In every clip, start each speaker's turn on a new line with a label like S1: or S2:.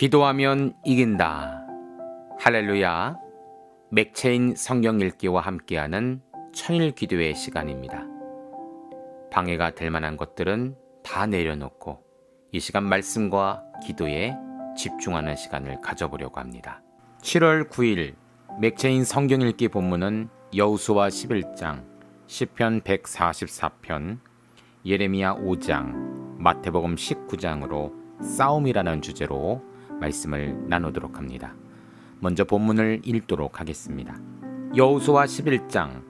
S1: 기도하면 이긴다. 할렐루야. 맥체인 성경 읽기와 함께하는 천일 기도의 시간입니다. 방해가 될 만한 것들은 다 내려놓고 이 시간 말씀과 기도에 집중하는 시간을 가져보려고 합니다. 7월 9일 맥체인 성경 읽기 본문은 여호수아 11장, 시편 144편, 예레미야 5장, 마태복음 19장으로 싸움이라는 주제로 말씀을 나누도록 합니다. 먼저 본문을 읽도록 하겠습니다. 여호수아 11장.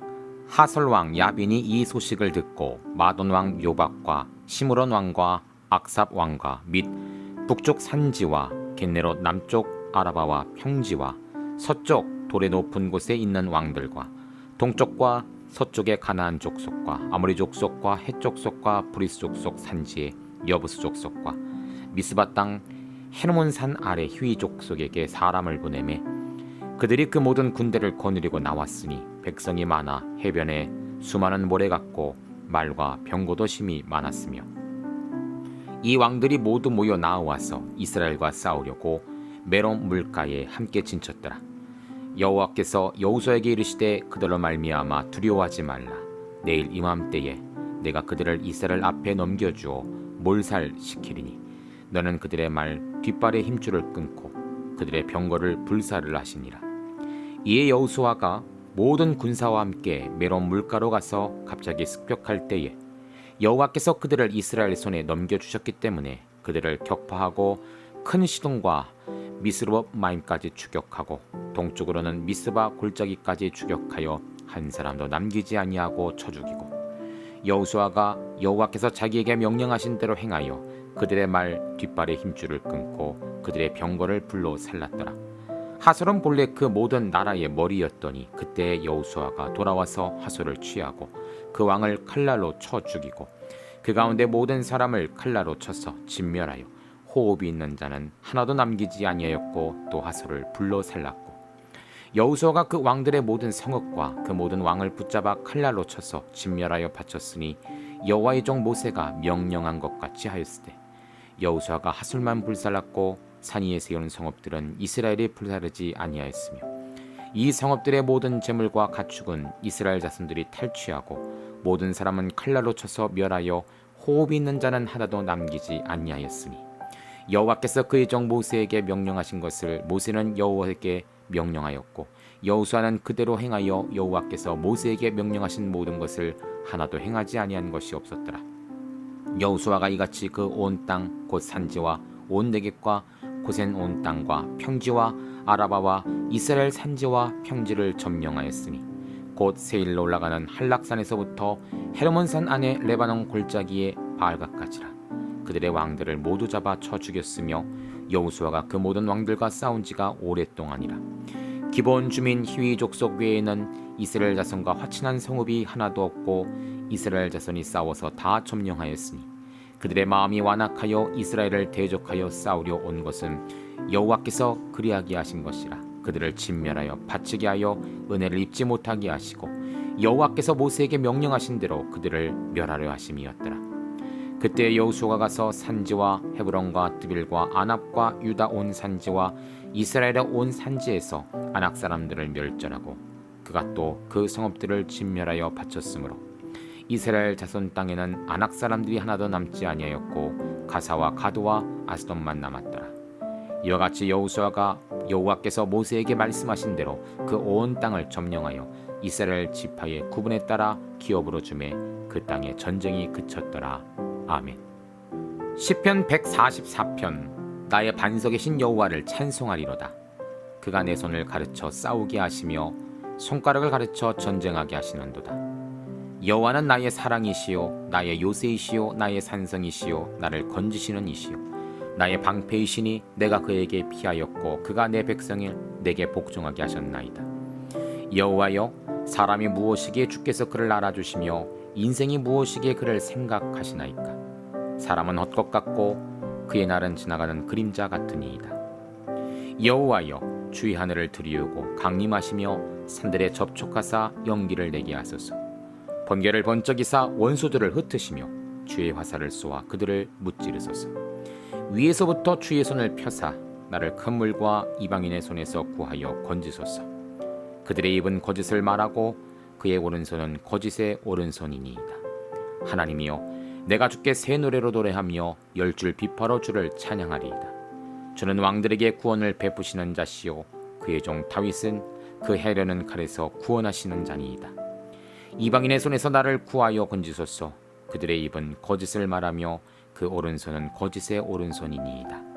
S1: 하솔왕 야빈이 이 소식을 듣고 마돈왕 요박과 시므론 왕과 악삽 왕과 및 북쪽 산지와 겟네롯 남쪽 아라바와 평지와 서쪽 돌의 높은 곳에 있는 왕들과 동쪽과 서쪽의 가나안 족속과 아모리 족속과 헷 족속과 브리스 족속 산지의 여부스 족속과 미스바 땅 헤르몬산 아래 휴이 족속에게 사람을 보내매 그들이 그 모든 군대를 거느리고 나왔으니 백성이 많아 해변에 수많은 모래 같고 말과 병거도 심히 많았으며 이 왕들이 모두 모여 나와서 이스라엘과 싸우려고 메론 물가에 함께 진쳤더라. 여호와께서 여호수아에게 이르시되 그들로 말미암아 두려워하지 말라. 내일 이맘때에 내가 그들을 이스라엘 앞에 넘겨주어 몰살시키리니 너는 그들의 말 뒷발의 힘줄을 끊고 그들의 병거를 불사를 하시니라. 이에 여호수아가 모든 군사와 함께 메론 물가로 가서 갑자기 습격할 때에 여호와께서 그들을 이스라엘 손에 넘겨주셨기 때문에 그들을 격파하고 큰 시돈과 미스로마임까지 추격하고 동쪽으로는 미스바 골짜기까지 추격하여 한 사람도 남기지 아니하고 쳐 죽이고 여호수아가 여호와께서 자기에게 명령하신 대로 행하여 그들의 말 뒷발의 힘줄을 끊고 그들의 병거를 불로 살랐더라. 하솔은 본래 그 모든 나라의 머리였더니 그때 여호수아가 돌아와서 하솔을 취하고 그 왕을 칼날로 쳐 죽이고 그 가운데 모든 사람을 칼날로 쳐서 진멸하여 호흡이 있는 자는 하나도 남기지 아니하였고 또 하솔을 불로 살랐고 여호수아가 그 왕들의 모든 성읍과 그 모든 왕을 붙잡아 칼날로 쳐서 진멸하여 바쳤으니 여호와의 종 모세가 명령한 것 같이 하였으되 여호수아가 하솔만 불살랐고 산 위에 세운 성읍들은 이스라엘이 불사르지 아니하였으며 이 성읍들의 모든 재물과 가축은 이스라엘 자손들이 탈취하고 모든 사람은 칼날로 쳐서 멸하여 호흡이 있는 자는 하나도 남기지 아니하였으니 여호와께서 그의 종 모세에게 명령하신 것을 모세는 여호와에게 명령하였고 여호수아는 그대로 행하여 여호와께서 모세에게 명령하신 모든 것을 하나도 행하지 아니한 것이 없었더라. 여호수아가 이같이 그 온 땅 곧 산지와 온 내겝과 고센 온 땅과 평지와 아라바와 이스라엘 산지와 평지를 점령하였으니 곧 세일로 올라가는 한락산에서부터 헤르몬산 안에 레바논 골짜기에 바알가까지라. 그들의 왕들을 모두 잡아 쳐 죽였으며 여호수아가 그 모든 왕들과 싸운 지가 오랫동안이라. 기본 주민 히위 족속 외에는 이스라엘 자손과 화친한 성읍이 하나도 없고 이스라엘 자손이 싸워서 다 점령하였으니 그들의 마음이 완악하여 이스라엘을 대적하여 싸우려 온 것은 여호와께서 그리하게 하신 것이라. 그들을 진멸하여 바치게 하여 은혜를 입지 못하게 하시고 여호와께서 모세에게 명령하신 대로 그들을 멸하려 하심이었더라. 그때 여호수아가 가서 산지와 헤브론과 드빌과 아납과 유다 온 산지와 이스라엘의 온 산지에서 아낙 사람들을 멸절하고 그가 또 그 성읍들을 진멸하여 바쳤으므로 이스라엘 자손 땅에는 아낙 사람들이 하나도 남지 아니하였고 가사와 가도와 아스돗만 남았더라. 이와 같이 여호수아가 여호와께서 모세에게 말씀하신 대로 그 온 땅을 점령하여 이스라엘 지파의 구분에 따라 기업으로 주매 그 땅에 전쟁이 그쳤더라. 아멘. 시편 144편. 나의 반석에 신 여호와를 찬송하리로다. 그가 내 손을 가르쳐 싸우게 하시며 손가락을 가르쳐 전쟁하게 하시는도다. 여호와는 나의 사랑이시요 나의 요새이시요 나의 산성이시요 나를 건지시는 이시요 나의 방패이시니 내가 그에게 피하였고 그가 내 백성을 내게 복종하게 하셨나이다. 여호와여, 사람이 무엇이기에 주께서 그를 알아주시며 인생이 무엇이기에 그를 생각하시나이까. 사람은 헛것 같고 그의 날은 지나가는 그림자 같으니이다. 여호와여, 주의 하늘을 들이우고 강림하시며 산들에 접촉하사 연기를 내게 하소서. 번개를 번쩍이사 원소들을 흩으시며 주의 화살을 쏘아 그들을 무찌르소서. 위에서부터 주의 손을 펴사 나를 큰 물과 이방인의 손에서 구하여 건지소서. 그들의 입은 거짓을 말하고 그의 오른손은 거짓의 오른손이니이다. 하나님이여, 내가 주께 새 노래로 노래하며 10줄 비파로 주를 찬양하리이다. 주는 왕들에게 구원을 베푸시는 자시요 그의 종 다윗은 그 해려는 칼에서 구원하시는 자니이다. 이방인의 손에서 나를 구하여 건지소서. 그들의 입은 거짓을 말하며 그 오른손은 거짓의 오른손이니이다.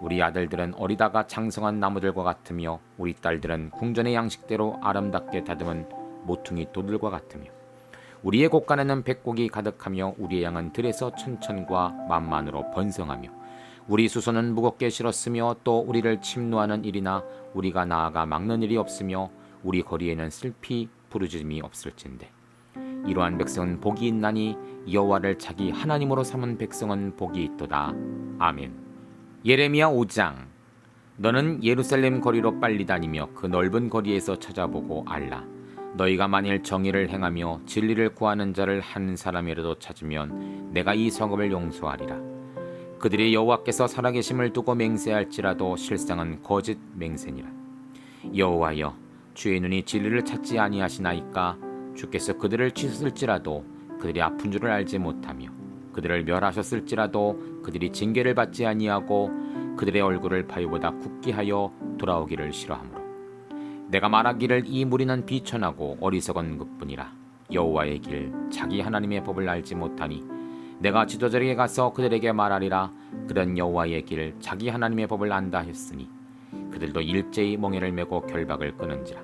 S1: 우리 아들들은 어리다가 장성한 나무들과 같으며 우리 딸들은 궁전의 양식대로 아름답게 다듬은 모퉁이 돌들과 같으며 우리의 곳간에는 백곡이 가득하며 우리의 양은 들에서 천천과 만만으로 번성하며 우리 수소는 무겁게 실었으며 또 우리를 침노하는 일이나 우리가 나아가 막는 일이 없으며 우리 거리에는 슬피 부르짖음이 없을진데 이러한 백성은 복이 있나니 여호와를 자기 하나님으로 삼은 백성은 복이 있도다. 아멘. 예레미야 5장. 너는 예루살렘 거리로 빨리 다니며 그 넓은 거리에서 찾아보고 알라. 너희가 만일 정의를 행하며 진리를 구하는 자를 한 사람이라도 찾으면 내가 이 성읍을 용서하리라. 그들이 여호와께서 살아계심을 두고 맹세할지라도 실상은 거짓 맹세니라. 여호와여, 주의 눈이 진리를 찾지 아니하시나이까. 주께서 그들을 치셨을지라도 그들이 아픈 줄을 알지 못하며 그들을 멸하셨을지라도 그들이 징계를 받지 아니하고 그들의 얼굴을 바위보다 굳게 하여 돌아오기를 싫어하므로 내가 말하기를 이 무리는 비천하고 어리석은 것뿐이라. 여호와의 길 자기 하나님의 법을 알지 못하니 내가 지도자에게 가서 그들에게 말하리라. 그런 여호와의 길 자기 하나님의 법을 안다 했으니 그들도 일제히 멍에를 메고 결박을 끊은지라.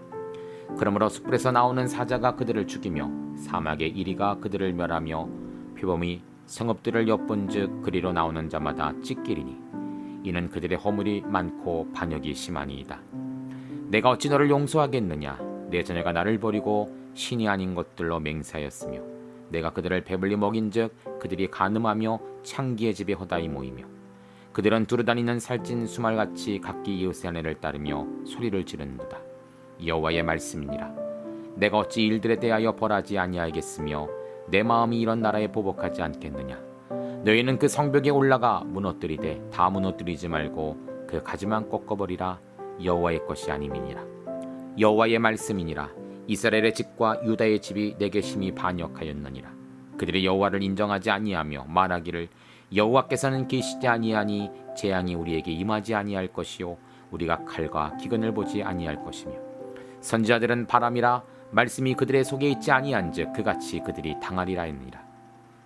S1: 그러므로 숯불에서 나오는 사자가 그들을 죽이며 사막의 이리가 그들을 멸하며 표범이 성읍들을 엿본즉 그리로 나오는 자마다 찢기리니 이는 그들의 허물이 많고 반역이 심하니이다. 내가 어찌 너를 용서하겠느냐. 내 자녀가 나를 버리고 신이 아닌 것들로 맹세하였으며 내가 그들을 배불리 먹인즉 그들이 간음하며 창기의 집에 허다히 모이며 그들은 두루다니는 살찐 수말같이 각기 이웃의 아내를 따르며 소리를 지른도다. 여호와의 말씀이니라. 내가 어찌 일들에 대하여 벌하지 아니하겠으며 내 마음이 이런 나라에 보복하지 않겠느냐. 너희는 그 성벽에 올라가 무너뜨리되 다 무너뜨리지 말고 그 가지만 꺾어버리라. 여호와의 것이 아님이니라. 여호와의 말씀이니라. 이스라엘의 집과 유다의 집이 내게 심히 반역하였느니라. 그들이 여호와를 인정하지 아니하며 말하기를 여호와께서는 계시지 아니하니 재앙이 우리에게 임하지 아니할 것이요 우리가 칼과 기근을 보지 아니할 것이며 선지자들은 바람이라 말씀이 그들의 속에 있지 아니한즉 그같이 그들이 당하리라 했니라.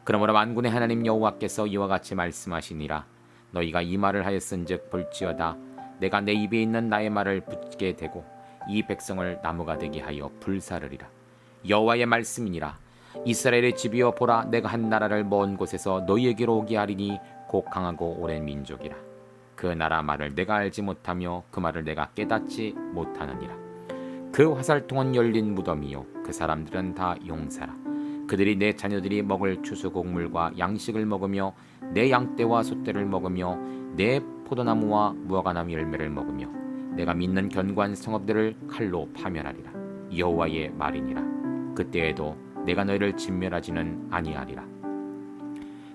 S1: 그러므로 만군의 하나님 여호와께서 이와 같이 말씀하시니라. 너희가 이 말을 하였은즉 볼지어다. 내가 내 입에 있는 나의 말을 붙게 되고 이 백성을 나무가 되게 하여 불사르리라. 여호와의 말씀이니라. 이스라엘의 집이여 보라. 내가 한 나라를 먼 곳에서 너희에게로 오게 하리니 곧 강하고 오랜 민족이라. 그 나라 말을 내가 알지 못하며 그 말을 내가 깨닫지 못하느니라. 그 화살통은 열린 무덤이요 그 사람들은 다 용사라. 그들이 내 자녀들이 먹을 추수곡물과 양식을 먹으며 내 양떼와 소떼를 먹으며 내 포도나무와 무화과나무 열매를 먹으며 내가 믿는 견고한 성읍들을 칼로 파멸하리라. 여호와의 말이니라. 그때에도 내가 너희를 진멸하지는 아니하리라.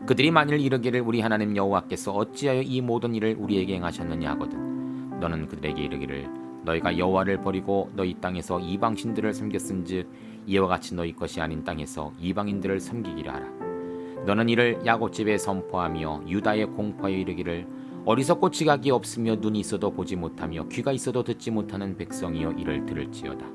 S1: 그들이 만일 이르기를 우리 하나님 여호와께서 어찌하여 이 모든 일을 우리에게 행하셨느냐 하거든 너는 그들에게 이르기를 너희가 여호와를 버리고 너희 땅에서 이방신들을 섬겼은즉 이와 같이 너희 것이 아닌 땅에서 이방인들을 섬기기를 하라. 너는 이를 야곱집에 선포하며 유다에 공포하여 이르기를 어리석고 지각이 없으며 눈이 있어도 보지 못하며 귀가 있어도 듣지 못하는 백성이여 이를 들을지어다.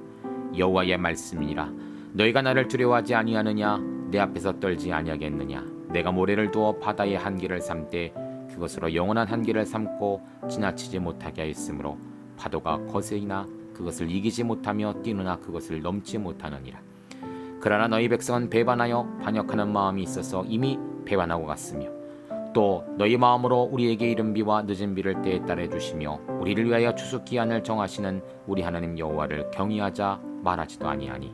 S1: 여호와의 말씀이니라. 너희가 나를 두려워하지 아니하느냐. 내 앞에서 떨지 아니하겠느냐. 내가 모래를 두어 바다의 한계를 삼되 그것으로 영원한 한계를 삼고 지나치지 못하게 하였으므로 파도가 거세이나 그것을 이기지 못하며 뛰느나 그것을 넘지 못하느니라. 그러나 너희 백성은 배반하여 반역하는 마음이 있어서 이미 배반하고 갔으며 또 너희 마음으로 우리에게 이른 비와 늦은 비를 때에 따라 주시며 우리를 위하여 추수 기한을 정하시는 우리 하나님 여호와를 경외하자 말하지도 아니하니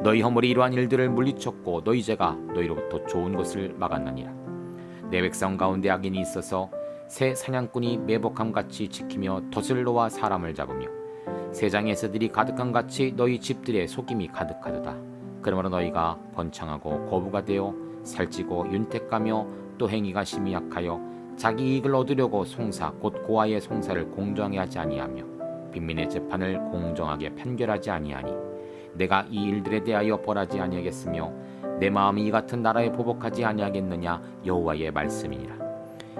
S1: 너희 허물이 이러한 일들을 물리쳤고 너희 죄가 너희로부터 좋은 것을 막았느니라. 내 백성 가운데 악인이 있어서 새 사냥꾼이 매복함같이 지키며 덫을 놓아 사람을 잡으며 세장의 새들이 가득한 같이 너희 집들에 속임이 가득하도다. 그러므로 너희가 번창하고 거부가 되어 살찌고 윤택하며 또 행위가 심히 약하여 자기 이익을 얻으려고 송사 곧 고아의 송사를 공정하게 하지 아니하며 빈민의 재판을 공정하게 판결하지 아니하니 내가 이 일들에 대하여 벌하지 아니하겠으며 내 마음이 이 같은 나라에 보복하지 아니하겠느냐 여호와의 말씀이니라.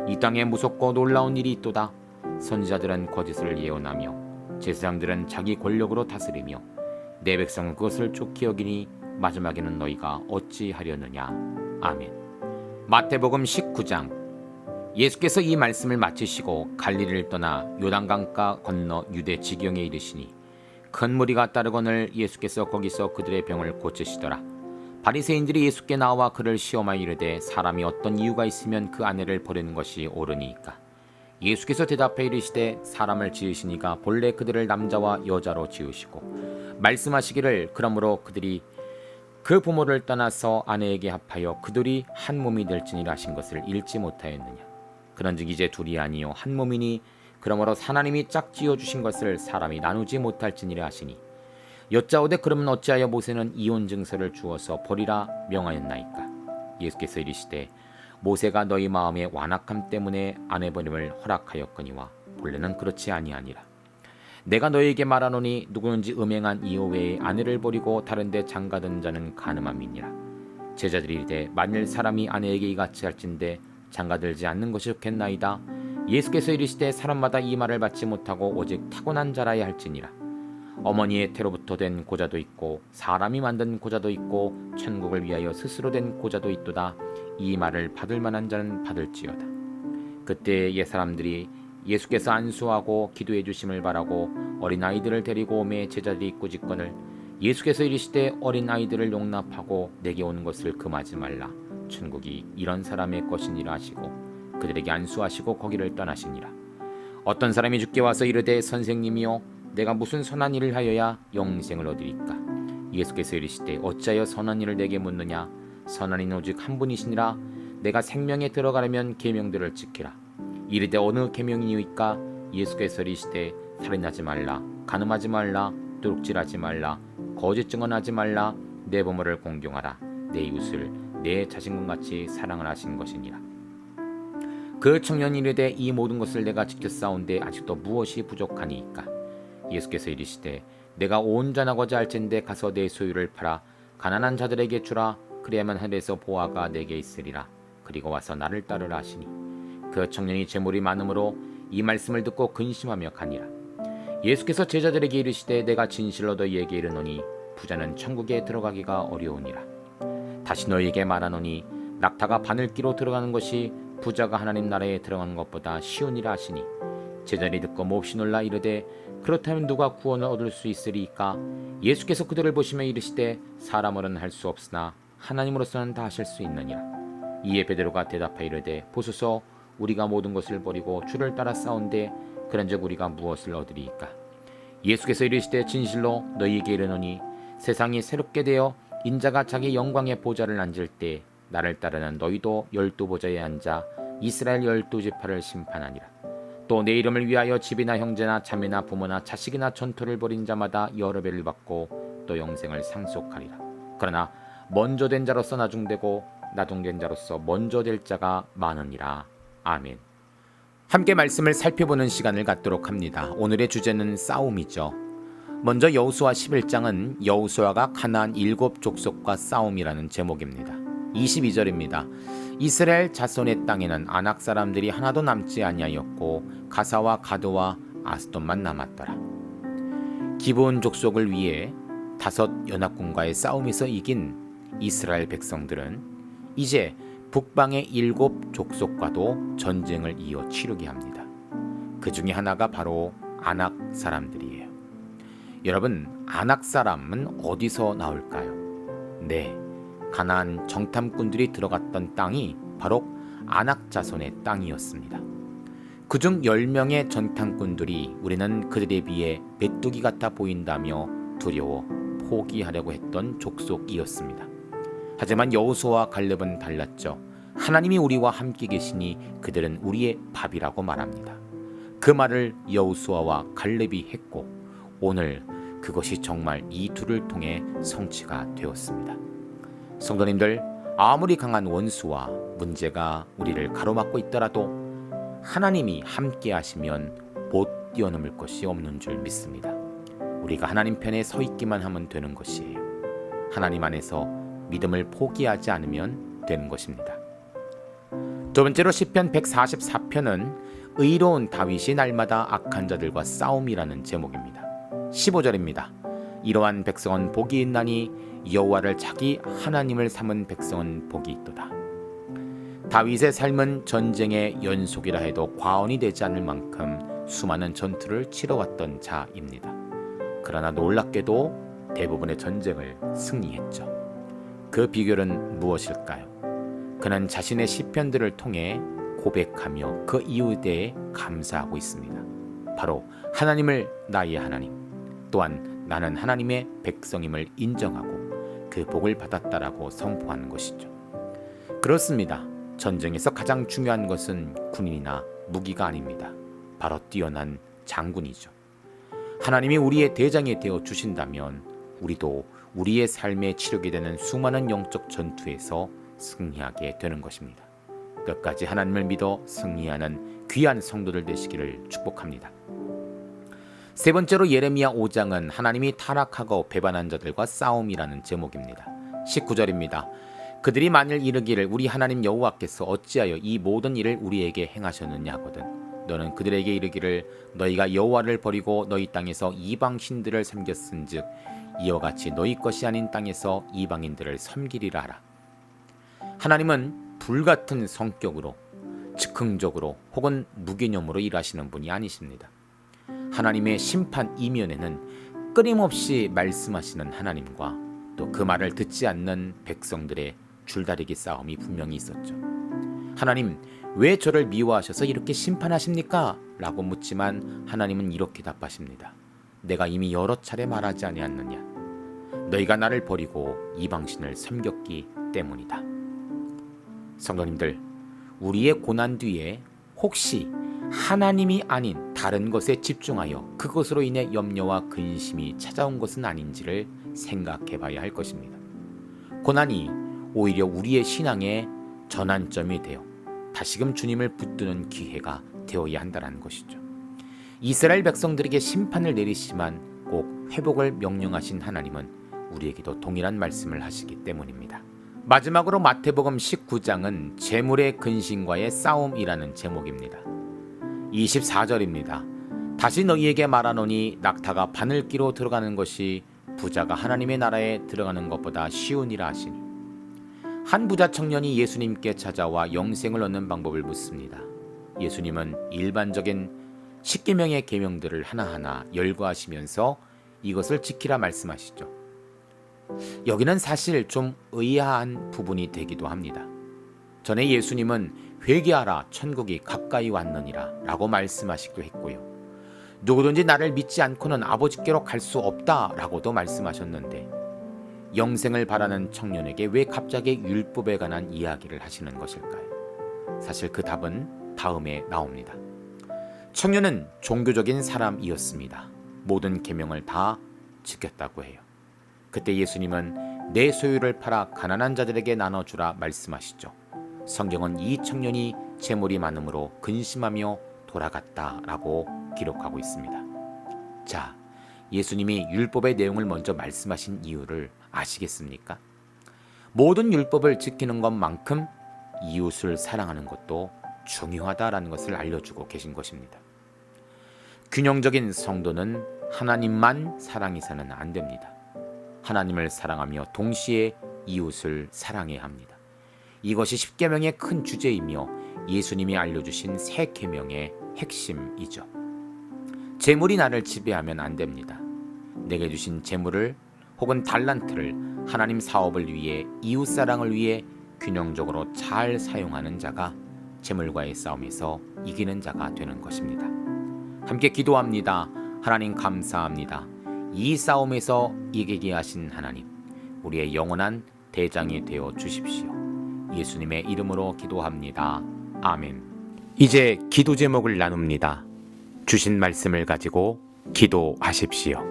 S1: 이 땅에 무섭고 놀라운 일이 있도다. 선지자들은 거짓을 예언하며 제사장들은 자기 권력으로 다스리며 내 백성은 그것을 좋게 여기니 마지막에는 너희가 어찌하려느냐. 아멘. 마태복음 19장. 예수께서 이 말씀을 마치시고 갈릴리를 떠나 요단강가 건너 유대 지경에 이르시니 큰 무리가 따르거늘 예수께서 거기서 그들의 병을 고치시더라. 바리새인들이 예수께 나와 그를 시험하여 이르되 사람이 어떤 이유가 있으면 그 아내를 버리는 것이 옳으니까. 예수께서 대답하여 이르시되 사람을 지으시니가 본래 그들을 남자와 여자로 지으시고 말씀하시기를 그러므로 그들이 그 부모를 떠나서 아내에게 합하여 그들이 한 몸이 될지니라 하신 것을 읽지 못하였느냐. 그런즉 이제 둘이 아니요 한 몸이니 그러므로 하나님이 짝지어 주신 것을 사람이 나누지 못할지니라 하시니 여짜오되 그러면 어찌하여 모세는 이혼 증서를 주어서 버리라 명하였나이까. 예수께서 이르시되 모세가 너희 마음의 완악함 때문에 아내 버림을 허락하였거니와 본래는 그렇지 아니하니라. 내가 너희에게 말하노니 누구든지 음행한 이후 외에 아내를 버리고 다른 데 장가든 자는 간음함이니라. 제자들이 이르되 만일 사람이 아내에게 이같이 할진대 장가들지 않는 것이 좋겠나이다. 예수께서 이르시되 사람마다 이 말을 받지 못하고 오직 타고난 자라야 할지니라. 어머니의 태로부터 된 고자도 있고 사람이 만든 고자도 있고 천국을 위하여 스스로 된 고자도 있도다. 이 말을 받을 만한 자는 받을지어다. 그때 옛 사람들이 예수께서 안수하고 기도해 주심을 바라고 어린아이들을 데리고 오매 제자들이 꾸짖거늘 예수께서 이르시되 어린아이들을 용납하고 내게 오는 것을 금하지 말라. 천국이 이런 사람의 것이니라 하시고 그들에게 안수하시고 거기를 떠나시니라. 어떤 사람이 주께 와서 이르되 선생님이여 내가 무슨 선한 일을 하여야 영생을 얻으리까. 예수께서 이르시되 어찌하여 선한 일을 내게 묻느냐. 선한 이는 오직 한 분이시니라. 내가 생명에 들어가려면 계명들을 지키라. 이르되 어느 계명이니까. 예수께서 이르시되 살인하지 말라, 간음하지 말라, 도둑질하지 말라, 거짓 증언하지 말라, 내 부모를 공경하라, 내 이웃을 내 자신과 같이 사랑을 하신 것이니라. 그 청년이 이르되 이 모든 것을 내가 지켰사온데 아직도 무엇이 부족하니이까. 예수께서 이르시되 내가 온전하고자 할진대 가서 내 소유를 팔아 가난한 자들에게 주라. 그래야만 하늘에서 보화가 내게 있으리라. 그리고 와서 나를 따르라 하시니 그 청년이 재물이 많으므로 이 말씀을 듣고 근심하며 가니라. 예수께서 제자들에게 이르시되 내가 진실로 너희에게 이르노니 부자는 천국에 들어가기가 어려우니라. 다시 너희에게 말하노니 낙타가 바늘기로 들어가는 것이 부자가 하나님 나라에 들어가는 것보다 쉬우니라 하시니 제자들이 듣고 몹시 놀라 이르되 그렇다면 누가 구원을 얻을 수 있으리이까. 예수께서 그들을 보시며 이르시되 사람으로는 할 수 없으나 하나님으로서는 다 하실 수 있느니라. 이에 베드로가 대답하여 이르되 보소서 우리가 모든 것을 버리고 주를 따라 싸운데 그런즉 우리가 무엇을 얻으리이까. 예수께서 이르시되 진실로 너희에게 이르노니 세상이 새롭게 되어 인자가 자기 영광의 보좌를 앉을 때 나를 따르는 너희도 12보좌에 앉아 이스라엘 12지파를 심판하니라. 또 내 이름을 위하여 집이나 형제나 자매나 부모나 자식이나 전토를 벌인 자마다 여러 배를 받고 또 영생을 상속하리라. 그러나 먼저 된 자로서 나중되고 나중된 자로서 먼저 될 자가 많으니라. 아멘. 함께 말씀을 살펴보는 시간을 갖도록 합니다. 오늘의 주제는 싸움이죠. 먼저 여호수아 11장은 여호수아가 가나안 7족속과 싸움이라는 제목입니다. 22절입니다. 이스라엘 자손의 땅에는 아낙 사람들이 하나도 남지 아니하였고 가사와 가드와 아스돗만 남았더라. 기브온 족속을 위해 5 연합군과의 싸움에서 이긴 이스라엘 백성들은 이제 북방의 7 족속과도 전쟁을 이어 치르게 합니다. 그 중에 하나가 바로 아낙 사람들이에요. 여러분, 아낙 사람은 어디서 나올까요? 네, 가나안 정탐꾼들이 들어갔던 땅이 바로 아낙 자손의 땅이었습니다. 그중 10명의 정탐꾼들이 우리는 그들에 비해 메뚜기 같아 보인다며 두려워 포기하려고 했던 족속이었습니다. 하지만 여호수아와 갈렙은 달랐죠. 하나님이 우리와 함께 계시니 그들은 우리의 밥이라고 말합니다. 그 말을 여호수아와 갈렙이 했고 오늘 그것이 정말 이 둘을 통해 성취가 되었습니다. 성도님들, 아무리 강한 원수와 문제가 우리를 가로막고 있더라도 하나님이 함께 하시면 못 뛰어넘을 것이 없는 줄 믿습니다. 우리가 하나님 편에 서 있기만 하면 되는 것이에요. 하나님 안에서 믿음을 포기하지 않으면 되는 것입니다. 두 번째로 시편 144편은 의로운 다윗이 날마다 악한 자들과 싸움이라는 제목입니다. 15절입니다. 이러한 백성은 복이 있나니 여호와를 자기 하나님을 삼은 백성은 복이 있도다. 다윗의 삶은 전쟁의 연속이라 해도 과언이 되지 않을 만큼 수많은 전투를 치러왔던 자입니다. 그러나 놀랍게도 대부분의 전쟁을 승리했죠. 그 비결은 무엇일까요? 그는 자신의 시편들을 통해 고백하며 그 이유에 대해 감사하고 있습니다. 바로 하나님을 나의 하나님, 또한 나는 하나님의 백성임을 인정하고 그 복을 받았다라고 선포하는 것이죠. 그렇습니다. 전쟁에서 가장 중요한 것은 군인이나 무기가 아닙니다. 바로 뛰어난 장군이죠. 하나님이 우리의 대장이 되어 주신다면 우리도 우리의 삶에 치르게 되는 수많은 영적 전투에서 승리하게 되는 것입니다. 끝까지 하나님을 믿어 승리하는 귀한 성도들 되시기를 축복합니다. 세 번째로 예레미야 5장은 하나님이 타락하고 배반한 자들과 싸움이라는 제목입니다. 19절입니다. 그들이 만일 이르기를 우리 하나님 여호와께서 어찌하여 이 모든 일을 우리에게 행하셨느냐 하거든 너는 그들에게 이르기를 너희가 여호와를 버리고 너희 땅에서 이방 신들을 섬겼은즉 이와 같이 너희 것이 아닌 땅에서 이방인들을 섬기리라 하라. 하나님은 불같은 성격으로 즉흥적으로 혹은 무개념으로 일하시는 분이 아니십니다. 하나님의 심판 이면에는 끊임없이 말씀하시는 하나님과 또 그 말을 듣지 않는 백성들의 줄다리기 싸움이 분명히 있었죠. 하나님, 왜 저를 미워하셔서 이렇게 심판하십니까? 라고 묻지만 하나님은 이렇게 답하십니다. 내가 이미 여러 차례 말하지 아니하느냐? 너희가 나를 버리고 이방신을 섬겼기 때문이다. 성도님들, 우리의 고난 뒤에 혹시 하나님이 아닌 다른 것에 집중하여 그것으로 인해 염려와 근심이 찾아온 것은 아닌지를 생각해 봐야 할 것입니다. 고난이 오히려 우리의 신앙의 전환점이 되어 다시금 주님을 붙드는 기회가 되어야 한다는 것이죠. 이스라엘 백성들에게 심판을 내리시지만 꼭 회복을 명령하신 하나님은 우리에게도 동일한 말씀을 하시기 때문입니다. 마지막으로 마태복음 19장은 재물의 근심과의 싸움이라는 제목입니다. 24절입니다. 다시 너희에게 말하노니 낙타가 바늘기로 들어가는 것이 부자가 하나님의 나라에 들어가는 것보다 쉬우니라 하시니. 한 부자 청년이 예수님께 찾아와 영생을 얻는 방법을 묻습니다. 예수님은 일반적인 10계명의 계명들을 하나하나 열거하시면서 이것을 지키라 말씀하시죠. 여기는 사실 좀 의아한 부분이 되기도 합니다. 전에 예수님은 회개하라 천국이 가까이 왔느니라 라고 말씀하시기도 했고요. 누구든지 나를 믿지 않고는 아버지께로 갈 수 없다 라고도 말씀하셨는데 영생을 바라는 청년에게 왜 갑자기 율법에 관한 이야기를 하시는 것일까요? 사실 그 답은 다음에 나옵니다. 청년은 종교적인 사람이었습니다. 모든 계명을 다 지켰다고 해요. 그때 예수님은 내 소유를 팔아 가난한 자들에게 나눠주라 말씀하시죠. 성경은 이 청년이 재물이 많음으로 근심하며 돌아갔다라고 기록하고 있습니다. 자, 예수님이 율법의 내용을 먼저 말씀하신 이유를 아시겠습니까? 모든 율법을 지키는 것만큼 이웃을 사랑하는 것도 중요하다라는 것을 알려주고 계신 것입니다. 균형적인 성도는 하나님만 사랑해서는 안 됩니다. 하나님을 사랑하며 동시에 이웃을 사랑해야 합니다. 이것이 십계명의 큰 주제이며 예수님이 알려주신 새 계명의 핵심이죠. 재물이 나를 지배하면 안 됩니다. 내게 주신 재물을 혹은 달란트를 하나님 사업을 위해 이웃 사랑을 위해 균형적으로 잘 사용하는 자가 재물과의 싸움에서 이기는 자가 되는 것입니다. 함께 기도합니다. 하나님 감사합니다. 이 싸움에서 이기게 하신 하나님, 우리의 영원한 대장이 되어 주십시오. 예수님의 이름으로 기도합니다. 아멘. 이제 기도 제목을 나눕니다. 주신 말씀을 가지고 기도하십시오.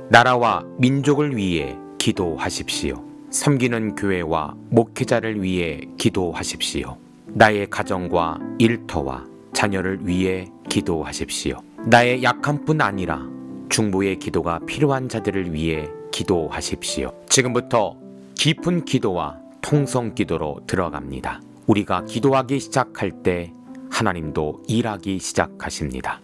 S1: 나라와 민족을 위해 기도하십시오. 섬기는 교회와 목회자를 위해 기도하십시오. 나의 가정과 일터와 자녀를 위해 기도하십시오. 나의 약함뿐 아니라 중보의 기도가 필요한 자들을 위해 기도하십시오. 지금부터 깊은 기도와 통성 기도로 들어갑니다. 우리가 기도하기 시작할 때 하나님도 일하기 시작하십니다.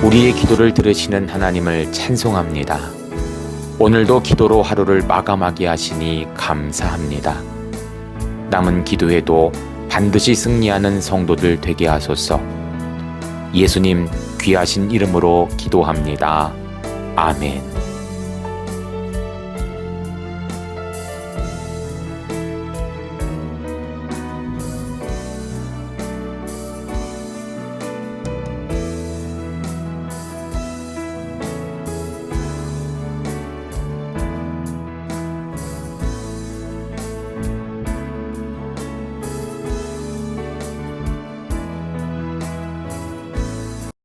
S1: 우리의 기도를 들으시는 하나님을 찬송합니다. 오늘도 기도로 하루를 마감하게 하시니 감사합니다. 남은 기도에도 반드시 승리하는 성도들 되게 하소서. 예수님 귀하신 이름으로 기도합니다. 아멘.